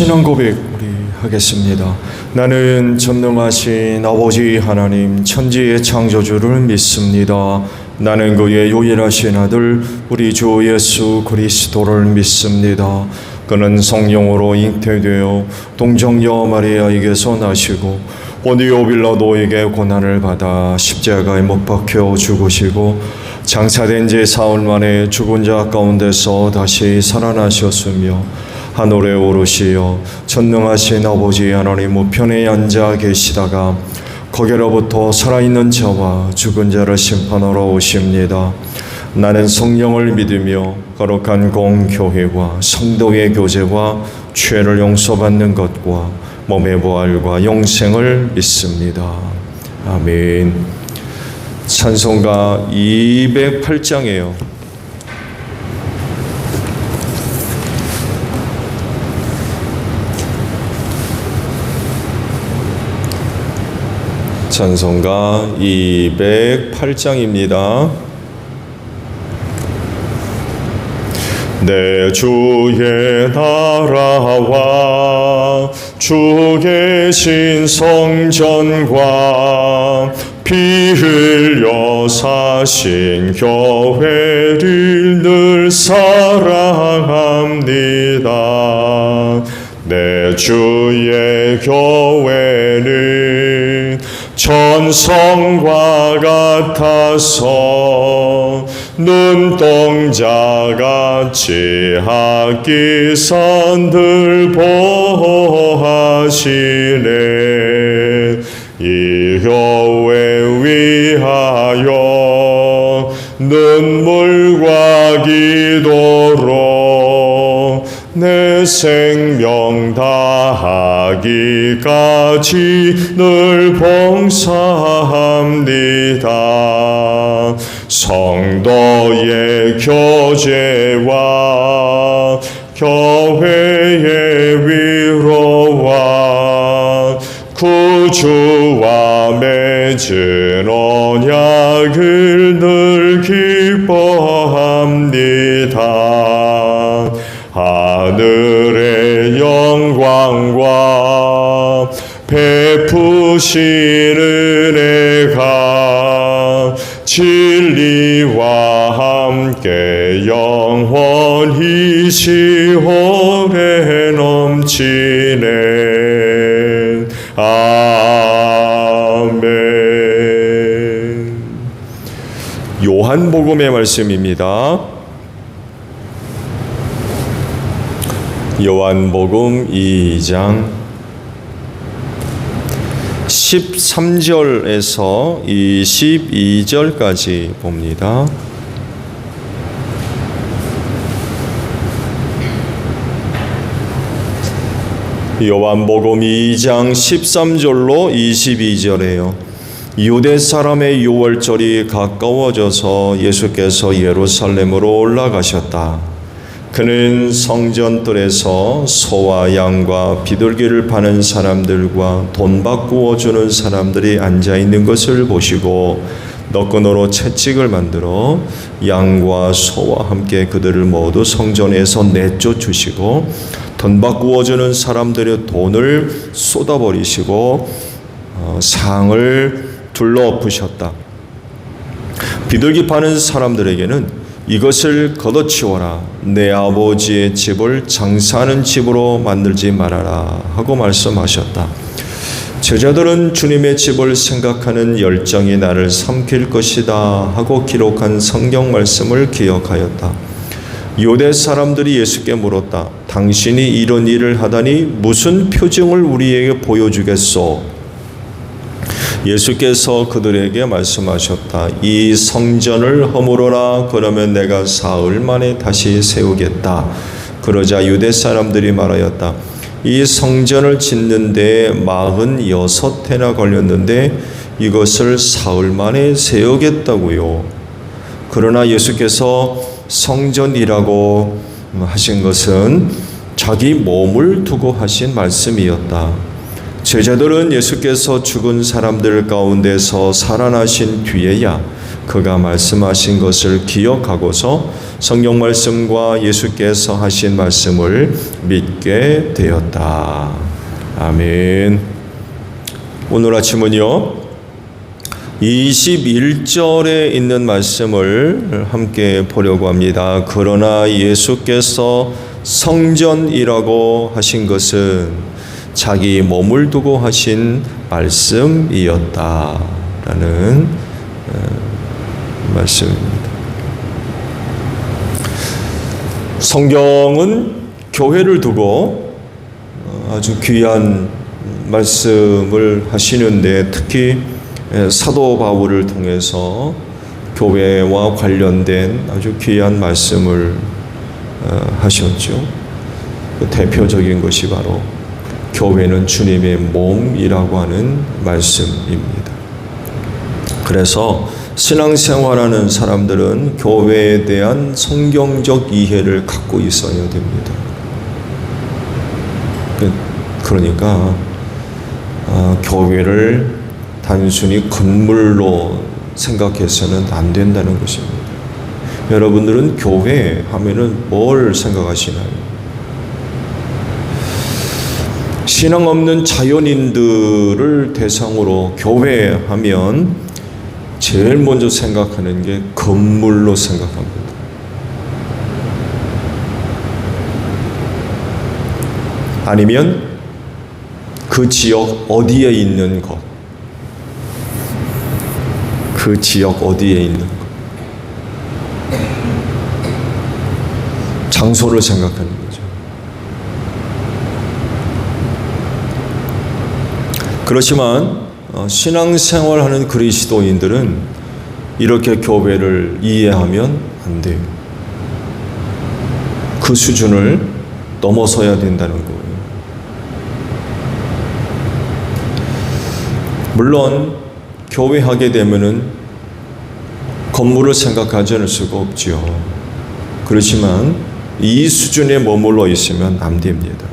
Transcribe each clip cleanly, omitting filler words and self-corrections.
신앙 고백 우리 하겠습니다. 나는 전능하신 아버지 하나님 천지의 창조주를 믿습니다. 나는 그의 유일하신 아들 우리 주 예수 그리스도를 믿습니다. 그는 성령으로 잉태되어 동정녀 마리아에게서 나시고 본디오 빌라도에게 고난을 받아 십자가에 못 박혀 죽으시고 장사된 지 사흘 만에 죽은 자 가운데서 다시 살아나셨으며 하늘에 오르시어 전능하신 아버지 하나님 우편에 앉아 계시다가 거기로부터 살아있는 자와 죽은 자를 심판하러 오십니다. 나는 성령을 믿으며 거룩한 공교회와 성도의 교제와 죄를 용서받는 것과 몸의 부활과 영생을 믿습니다. 아멘. 찬송가 208장이에요. 찬송가 208장입니다. 내 주의 나라와 주 계신 성전과 피 흘려 사신 교회를 늘 사랑합니다. 내 주의 교회는 천성과 같아서 눈동자같이 악기산들 보호하시네. 이 교회 위하여 눈물과 기도로 내 생명 다하기까지 늘 봉사합니다. 성도의 교제와 교회의 위로와 구주와 맺은 언약을 늘 기뻐합니다. 하늘의 영광과 베푸신 은혜가 진리와 함께 영원히 시온에 넘치네. 아멘. 요한복음의 말씀입니다. 요한복음 2장 13절에서 22절까지 봅니다. 요한복음 2장 13절로 22절에요. 유대 사람의 유월절이 가까워져서 예수께서 예루살렘으로 올라가셨다. 그는 성전뜰에서 소와 양과 비둘기를 파는 사람들과 돈 바꾸어 주는 사람들이 앉아 있는 것을 보시고 너끈으로 채찍을 만들어 양과 소와 함께 그들을 모두 성전에서 내쫓으시고 돈 바꾸어 주는 사람들의 돈을 쏟아버리시고 상을 둘러엎으셨다. 비둘기 파는 사람들에게는 이것을 걷어치워라. 내 아버지의 집을 장사하는 집으로 만들지 말아라 하고 말씀하셨다. 제자들은 주님의 집을 생각하는 열정이 나를 삼킬 것이다 하고 기록한 성경 말씀을 기억하였다. 유대 사람들이 예수께 물었다. 당신이 이런 일을 하다니 무슨 표징을 우리에게 보여주겠소? 예수께서 그들에게 말씀하셨다. 이 성전을 허물어라. 그러면 내가 사흘 만에 다시 세우겠다. 그러자 유대 사람들이 말하였다. 이 성전을 짓는 데 46해나 걸렸는데 이것을 사흘 만에 세우겠다고요. 그러나 예수께서 성전이라고 하신 것은 자기 몸을 두고 하신 말씀이었다. 제자들은 예수께서 죽은 사람들 가운데서 살아나신 뒤에야 그가 말씀하신 것을 기억하고서 성경 말씀과 예수께서 하신 말씀을 믿게 되었다. 아멘. 오늘 아침은요, 21절에 있는 말씀을 함께 보려고 합니다. 그러나 예수께서 성전이라고 하신 것은 자기 몸을 두고 하신 말씀이었다라는 말씀입니다. 성경은 교회를 두고 아주 귀한 말씀을 하시는데, 특히 사도 바울을 통해서 교회와 관련된 아주 귀한 말씀을 하셨죠. 그 대표적인 것이 바로 교회는 주님의 몸이라고 하는 말씀입니다. 그래서 신앙생활하는 사람들은 교회에 대한 성경적 이해를 갖고 있어야 됩니다. 그러니까 교회를 단순히 건물로 생각해서는 안 된다는 것입니다. 여러분들은 교회 하면은 뭘 생각하시나요? 신앙 없는 자연인들을 대상으로 교회 하면 제일 먼저 생각하는 게 건물로 생각합니다. 아니면 그 지역 어디에 있는 것, 그 지역 어디에 있는 것, 장소를 생각하는 거죠. 그렇지만 신앙생활하는 그리스도인들은 이렇게 교회를 이해하면 안 돼요. 그 수준을 넘어서야 된다는 거예요. 물론 교회 하게 되면은 건물을 생각하지 않을 수가 없죠. 그렇지만 이 수준에 머물러 있으면 안 됩니다.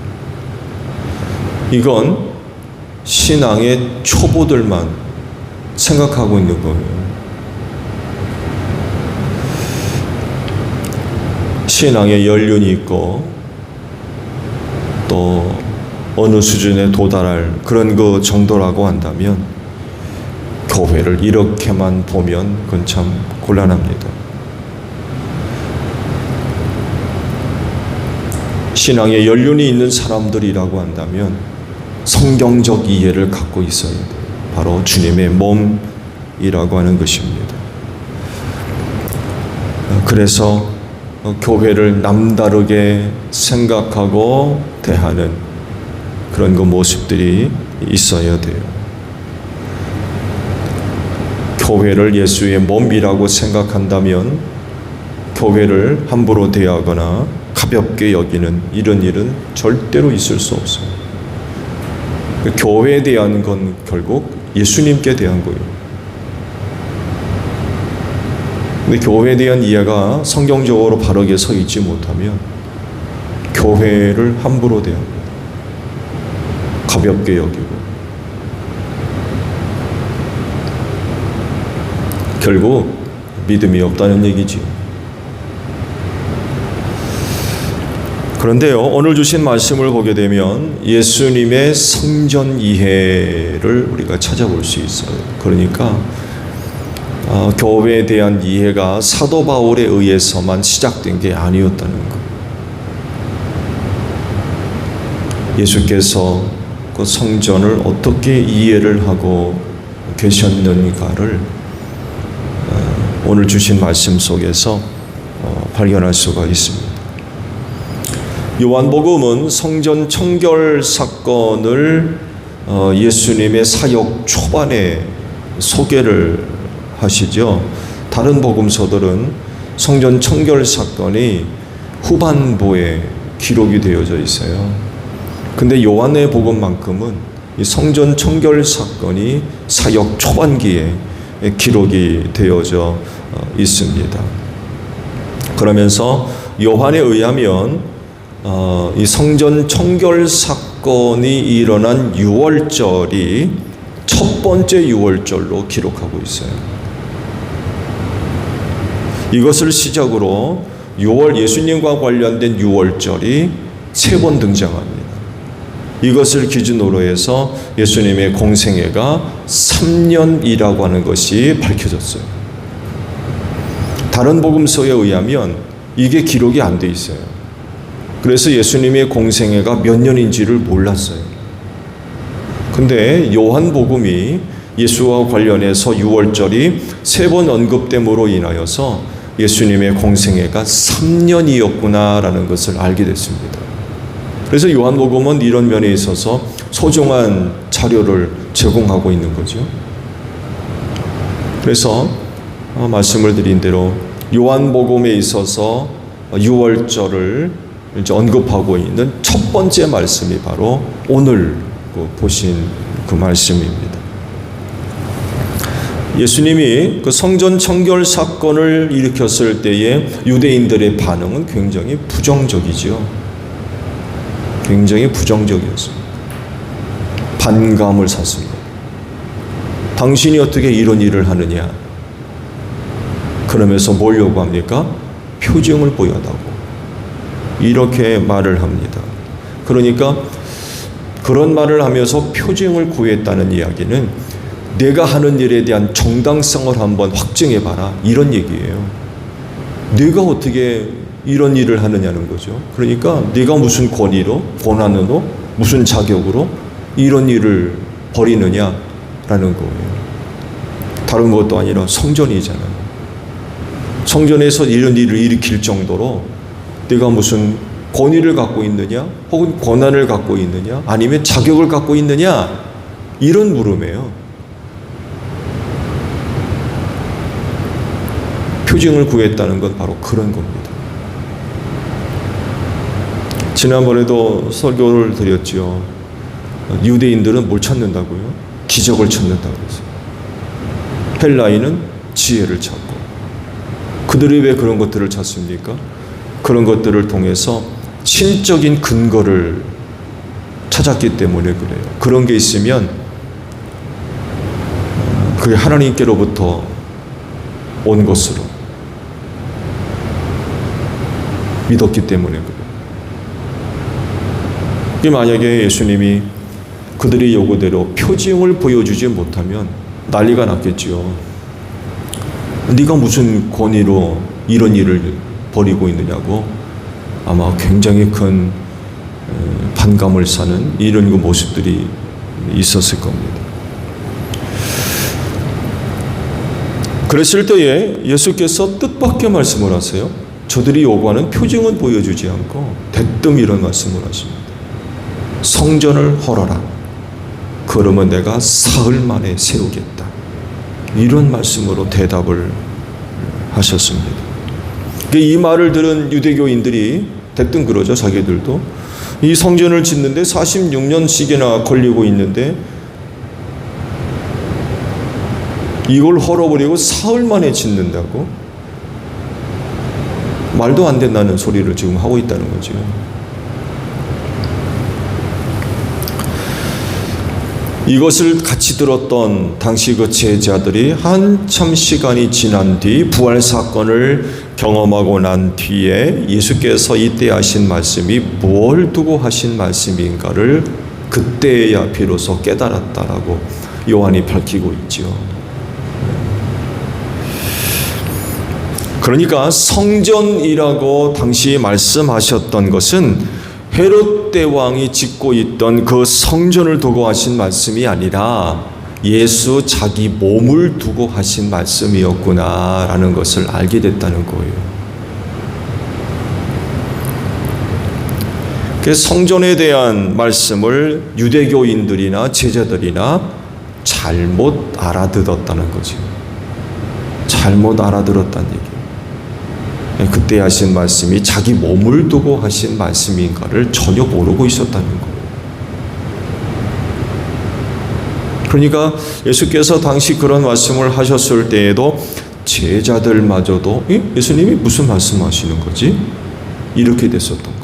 이건 신앙의 초보들만 생각하고 있는 거예요. 신앙에 연륜이 있고 또 어느 수준에 도달할 그런 그 정도라고 한다면 교회를 이렇게만 보면 그건 참 곤란합니다. 신앙에 연륜이 있는 사람들이라고 한다면 성경적 이해를 갖고 있어야 돼요. 바로 주님의 몸이라고 하는 것입니다. 그래서 교회를 남다르게 생각하고 대하는 그런 그 모습들이 있어야 돼요. 교회를 예수의 몸이라고 생각한다면 교회를 함부로 대하거나 가볍게 여기는 이런 일은 절대로 있을 수 없어요. 교회에 대한 건 결국 예수님께 대한 거예요. 근데 교회에 대한 이해가 성경적으로 바르게 서 있지 못하면 교회를 함부로 대합니다. 가볍게 여기고 결국 믿음이 없다는 얘기지. 그런데요, 오늘 주신 말씀을 보게 되면 예수님의 성전 이해를 우리가 찾아볼 수 있어요. 그러니까 교회에 대한 이해가 사도 바울에 의해서만 시작된 게 아니었다는 것. 예수께서 그 성전을 어떻게 이해를 하고 계셨는가를 오늘 주신 말씀 속에서 발견할 수가 있습니다. 요한복음은 성전 청결 사건을 예수님의 사역 초반에 소개를 하시죠. 다른 복음서들은 성전 청결 사건이 후반부에 기록이 되어져 있어요. 근데 요한의 복음만큼은 이 성전 청결 사건이 사역 초반기에 기록이 되어져 있습니다. 그러면서 요한에 의하면 이 성전 청결 사건이 일어난 6월절이 첫 번째 6월절로 기록하고 있어요. 이것을 시작으로 예수님과 관련된 6월절이 3번 등장합니다. 이것을 기준으로 해서 예수님의 공생애가 3년이라고 하는 것이 밝혀졌어요. 다른 복음서에 의하면 이게 기록이 안 돼 있어요. 그래서 예수님의 공생애가 몇 년인지를 몰랐어요. 근데 요한복음이 예수와 관련해서 6월절이 3번 언급됨으로 인하여서 예수님의 공생애가 3년이었구나라는 것을 알게 됐습니다. 그래서 요한복음은 이런 면에 있어서 소중한 자료를 제공하고 있는 거죠. 그래서 말씀을 드린 대로 요한복음에 있어서 6월절을 이제 언급하고 있는 첫 번째 말씀이 바로 오늘 보신 그 말씀입니다. 예수님이 그 성전 청결 사건을 일으켰을 때에 유대인들의 반응은 굉장히 부정적이죠. 굉장히 부정적이었습니다. 반감을 샀습니다. 당신이 어떻게 이런 일을 하느냐? 그러면서 뭘 요구합니까? 표징을 보여달라고. 이렇게 말을 합니다. 그러니까 그런 말을 하면서 표징을 구했다는 이야기는 내가 하는 일에 대한 정당성을 한번 확증해봐라. 이런 얘기예요. 내가 어떻게 이런 일을 하느냐는 거죠. 그러니까 네가 무슨 권위로, 권한으로, 무슨 자격으로 이런 일을 벌이느냐라는 거예요. 다른 것도 아니라 성전이잖아요. 성전에서 이런 일을 일으킬 정도로 네가 무슨 권위를 갖고 있느냐, 혹은 권한을 갖고 있느냐, 아니면 자격을 갖고 있느냐, 이런 물음이에요. 표징을 구했다는 건 바로 그런 겁니다. 지난번에도 설교를 드렸죠. 유대인들은 뭘 찾는다고요? 기적을 찾는다고 했어요. 헬라인은 지혜를 찾고. 그들이 왜 그런 것들을 찾습니까? 그런 것들을 통해서 신적인 근거를 찾았기 때문에 그래요. 그런 게 있으면 그게 하나님께로부터 온 것으로 믿었기 때문에 그래요. 만약에 예수님이 그들의 요구대로 표징을 보여주지 못하면 난리가 났겠지요. 네가 무슨 권위로 이런 일을 벌이고 있느냐고 아마 굉장히 큰 반감을 사는 이런 모습들이 있었을 겁니다. 그랬을 때에 예수께서 뜻밖의 말씀을 하세요. 저들이 요구하는 표징은 보여주지 않고 대뜸 이런 말씀을 하십니다. 성전을 헐어라. 그러면 내가 사흘 만에 세우겠다. 이런 말씀으로 대답을 하셨습니다. 이 말을 들은 유대교인들이 대뜸 그러죠. 자기들도 이 성전을 짓는데 46년씩이나 걸리고 있는데 이걸 헐어버리고 사흘 만에 짓는다고? 말도 안 된다는 소리를 지금 하고 있다는 거죠. 이것을 같이 들었던 당시 그 제자들이 한참 시간이 지난 뒤 부활 사건을 경험하고 난 뒤에 예수께서 이때 하신 말씀이 뭘 두고 하신 말씀인가를 그때야 비로소 깨달았다라고 요한이 밝히고 있죠. 그러니까 성전이라고 당시 말씀하셨던 것은 헤롯 대왕이 짓고 있던 그 성전을 두고 하신 말씀이 아니라 예수 자기 몸을 두고 하신 말씀이었구나라는 것을 알게 됐다는 거예요. 그 성전에 대한 말씀을 유대교인들이나 제자들이나 잘못 알아들었다는 거죠. 잘못 알아들었다는 얘기예요. 그때 하신 말씀이 자기 몸을 두고 하신 말씀인가를 전혀 모르고 있었다는 거예요. 그러니까 예수께서 당시 그런 말씀을 하셨을 때에도 제자들마저도 예수님이 무슨 말씀하시는 거지? 이렇게 됐었던 거예요.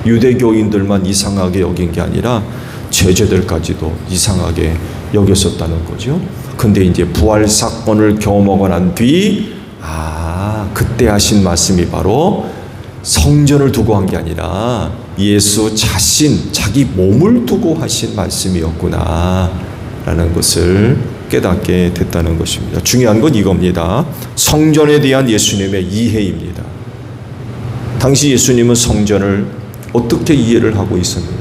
유대교인들만 이상하게 여긴 게 아니라 제자들까지도 이상하게 여겼었다는 거죠. 근데 이제 부활 사건을 경험하고 난 뒤 그때 하신 말씀이 바로 성전을 두고 한 게 아니라 예수 자신, 자기 몸을 두고 하신 말씀이었구나 라는 것을 깨닫게 됐다는 것입니다. 중요한 건 이겁니다. 성전에 대한 예수님의 이해입니다. 당시 예수님은 성전을 어떻게 이해를 하고 있었는가?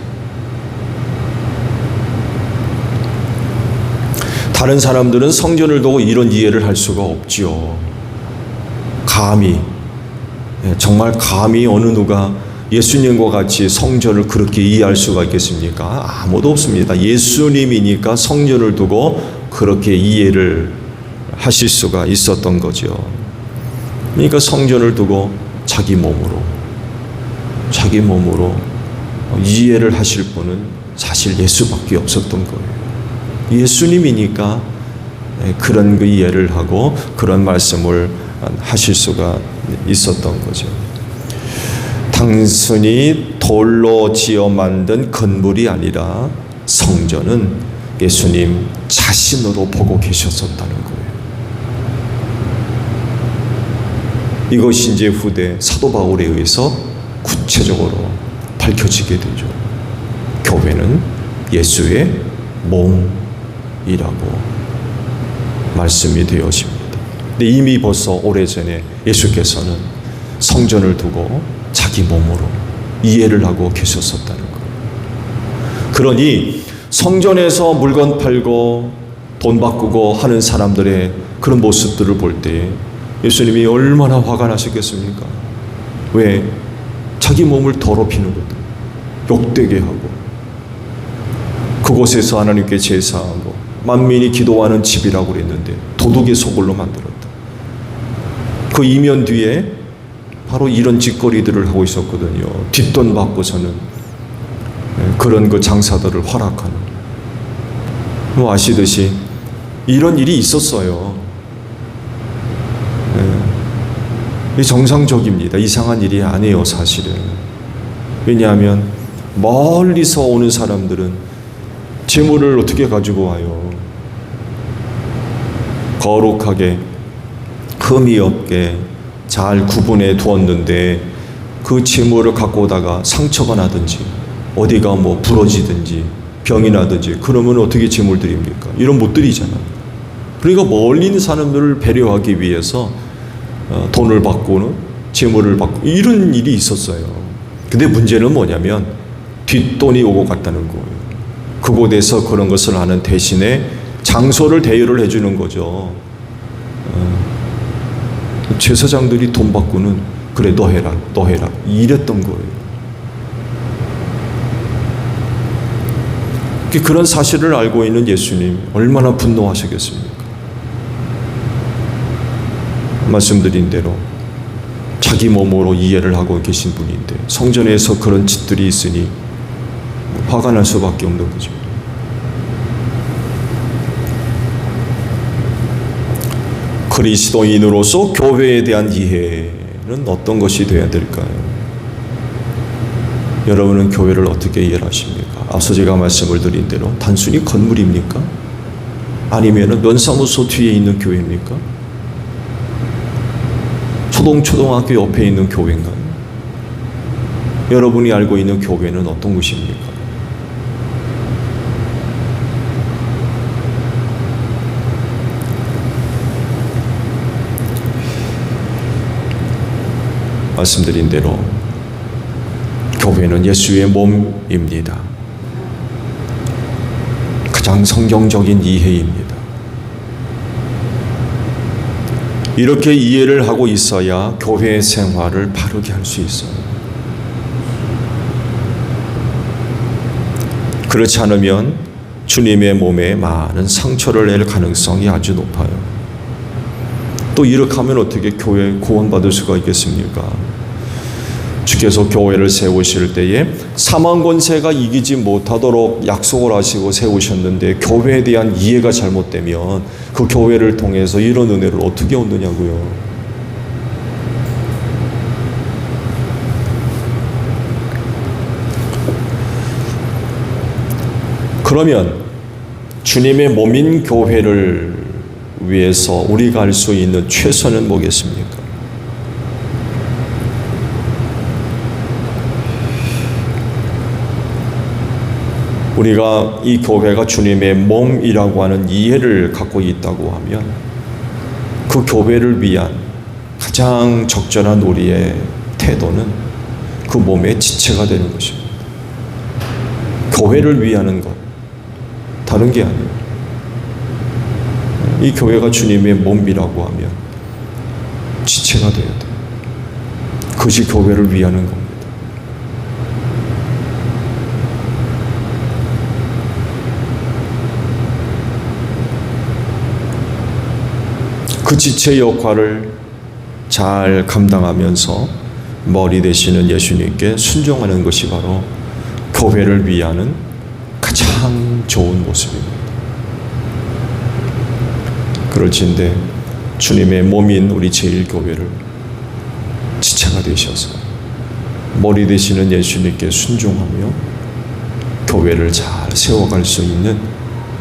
다른 사람들은 성전을 두고 이런 이해를 할 수가 없지요. 정말 감히 어느 누가 예수님과 같이 성전을 그렇게 이해할 수가 있겠습니까? 아무도 없습니다. 예수님이니까 성전을 두고 그렇게 이해를 하실 수가 있었던 거죠. 그러니까 성전을 두고 자기 몸으로 이해를 하실 분은 사실 예수밖에 없었던 거예요. 예수님이니까 그런 그 이해를 하고 그런 말씀을 하실 수가 있었던 거죠. 단순히 돌로 지어 만든 건물이 아니라 성전은 예수님 자신으로 보고 계셨었다는 거예요. 이것이 이제 후대 사도 바울에 의해서 구체적으로 밝혀지게 되죠. 교회는 예수의 몸이라고 말씀이 되어집니다. 근데 이미 벌써 오래전에 예수께서는 성전을 두고 자기 몸으로 이해를 하고 계셨었다는 거예요. 그러니 성전에서 물건 팔고 돈 바꾸고 하는 사람들의 그런 모습들을 볼 때 예수님이 얼마나 화가 나셨겠습니까? 왜? 자기 몸을 더럽히는 것들, 욕되게 하고 그곳에서 하나님께 제사하고 만민이 기도하는 집이라고 그랬는데 도둑의 소굴로 만들었다. 그 이면 뒤에 바로 이런 짓거리들을 하고 있었거든요. 뒷돈 받고서는 그런 그 장사들을 허락하는. 뭐 아시듯이 이런 일이 있었어요. 정상적입니다. 이상한 일이 아니에요, 사실은. 왜냐하면 멀리서 오는 사람들은 재물을 어떻게 가지고 와요? 거룩하게 흠이 없게 잘 구분해 두었는데 그 재물을 갖고 오다가 상처가 나든지 어디가 뭐 부러지든지 병이 나든지 그러면 어떻게 재물 드립니까? 이런 못 드리잖아요. 그러니까 멀리 있는 사람들을 배려하기 위해서 돈을 받고는 재물을 받고 이런 일이 있었어요. 근데 문제는 뭐냐면 뒷돈이 오고 갔다는 거예요. 그곳에서 그런 것을 하는 대신에 장소를 대여를 해주는 거죠. 제사장들이 돈 받고는 그래 너 해라 이랬던 거예요. 그런 사실을 알고 있는 예수님 얼마나 분노하시겠습니까? 말씀드린 대로 자기 몸으로 이해를 하고 계신 분인데 성전에서 그런 짓들이 있으니 화가 날 수밖에 없는 거죠. 그리스도인으로서 교회에 대한 이해는 어떤 것이 되어야 될까요? 여러분은 교회를 어떻게 이해하십니까? 앞서 제가 말씀을 드린 대로 단순히 건물입니까? 아니면 면사무소 뒤에 있는 교회입니까? 초등학교 옆에 있는 교회인가요? 여러분이 알고 있는 교회는 어떤 곳입니까? 말씀드린 대로 교회는 예수의 몸입니다. 가장 성경적인 이해입니다. 이렇게 이해를 하고 있어야 교회 생활을 바르게 할 수 있어요. 그렇지 않으면 주님의 몸에 많은 상처를 낼 가능성이 아주 높아요. 또 이렇게 하면 어떻게 교회 구원받을 수가 있겠습니까? 주께서 교회를 세우실 때에 사망 권세가 이기지 못하도록 약속을 하시고 세우셨는데 교회에 대한 이해가 잘못되면 그 교회를 통해서 이런 은혜를 어떻게 얻느냐고요. 그러면 주님의 몸인 교회를 위해서 우리가 할 수 있는 최선은 뭐겠습니까? 우리가 이 교회가 주님의 몸이라고 하는 이해를 갖고 있다고 하면 그 교회를 위한 가장 적절한 우리의 태도는 그 몸의 지체가 되는 것입니다. 교회를 위하는 것, 다른 게 아니에요. 이 교회가 주님의 몸이라고 하면 지체가 되어야 돼요. 그것이 교회를 위하는 겁니다. 그 지체 역할을 잘 감당하면서 머리 되시는 예수님께 순종하는 것이 바로 교회를 위하는 가장 좋은 모습입니다. 그럴진데 주님의 몸인 우리 제1교회를 지체가 되셔서 머리 되시는 예수님께 순종하며 교회를 잘 세워갈 수 있는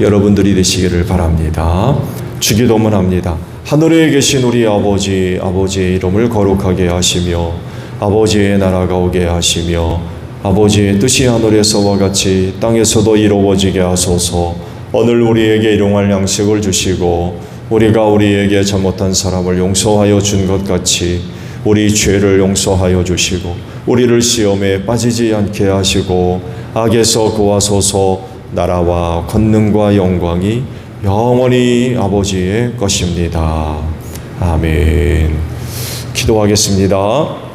여러분들이 되시기를 바랍니다. 주기도문 합니다. 하늘에 계신 우리 아버지, 아버지의 이름을 거룩하게 하시며 아버지의 나라가 오게 하시며 아버지의 뜻이 하늘에서와 같이 땅에서도 이루어지게 하소서. 오늘 우리에게 일용할 양식을 주시고 우리가 우리에게 잘못한 사람을 용서하여 준 것 같이 우리 죄를 용서하여 주시고 우리를 시험에 빠지지 않게 하시고 악에서 구하소서. 나라와 권능과 영광이 영원히 아버지의 것입니다. 아멘. 기도하겠습니다.